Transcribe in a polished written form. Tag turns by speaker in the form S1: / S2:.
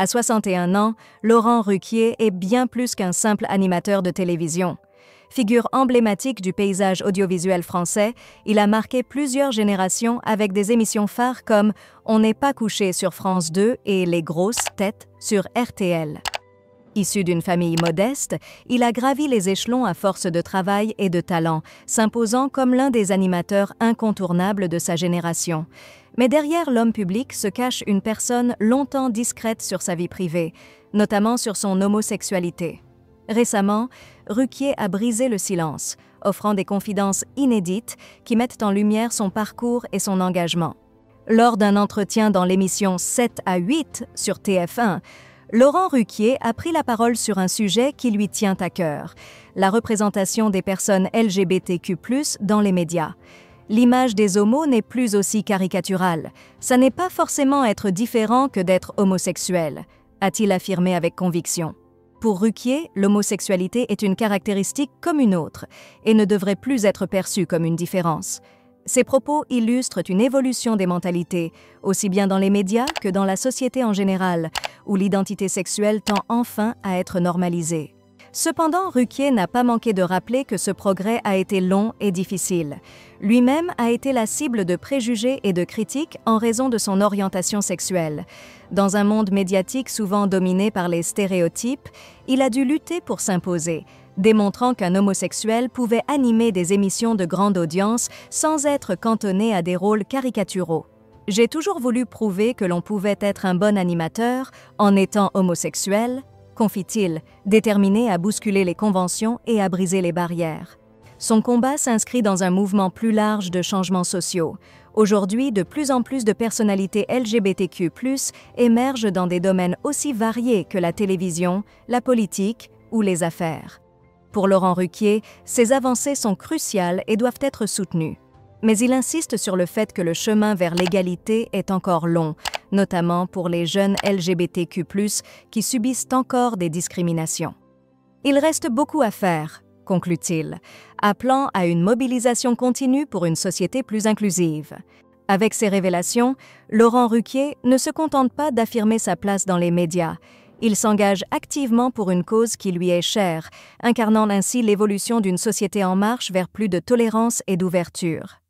S1: À 61 ans, Laurent Ruquier est bien plus qu'un simple animateur de télévision. Figure emblématique du paysage audiovisuel français, il a marqué plusieurs générations avec des émissions phares comme On n'est pas couché sur France 2 et Les grosses têtes sur RTL. Issu d'une famille modeste, il a gravi les échelons à force de travail et de talent, s'imposant comme l'un des animateurs incontournables de sa génération. Mais derrière l'homme public se cache une personne longtemps discrète sur sa vie privée, notamment sur son homosexualité. Récemment, Ruquier a brisé le silence, offrant des confidences inédites qui mettent en lumière son parcours et son engagement. Lors d'un entretien dans l'émission 7 à 8 sur TF1, Laurent Ruquier a pris la parole sur un sujet qui lui tient à cœur, la représentation des personnes LGBTQ+ dans les médias. L'image des homos n'est plus aussi caricaturale. Ça n'est pas forcément être différent que d'être homosexuel, a-t-il affirmé avec conviction. Pour Ruquier, l'homosexualité est une caractéristique comme une autre et ne devrait plus être perçue comme une différence. Ces propos illustrent une évolution des mentalités, aussi bien dans les médias que dans la société en général, où l'identité sexuelle tend enfin à être normalisée. Cependant, Ruquier n'a pas manqué de rappeler que ce progrès a été long et difficile. Lui-même a été la cible de préjugés et de critiques en raison de son orientation sexuelle. Dans un monde médiatique souvent dominé par les stéréotypes, il a dû lutter pour s'imposer, démontrant qu'un homosexuel pouvait animer des émissions de grande audience sans être cantonné à des rôles caricaturaux. « J'ai toujours voulu prouver que l'on pouvait être un bon animateur en étant homosexuel », confie-t-il, déterminé à bousculer les conventions et à briser les barrières. Son combat s'inscrit dans un mouvement plus large de changements sociaux. Aujourd'hui, de plus en plus de personnalités LGBTQ+ émergent dans des domaines aussi variés que la télévision, la politique ou les affaires. Pour Laurent Ruquier, ces avancées sont cruciales et doivent être soutenues. Mais il insiste sur le fait que le chemin vers l'égalité est encore long, notamment pour les jeunes LGBTQ+, qui subissent encore des discriminations. Il reste beaucoup à faire, conclut-il, appelant à une mobilisation continue pour une société plus inclusive. Avec ces révélations, Laurent Ruquier ne se contente pas d'affirmer sa place dans les médias. Il s'engage activement pour une cause qui lui est chère, incarnant ainsi l'évolution d'une société en marche vers plus de tolérance et d'ouverture.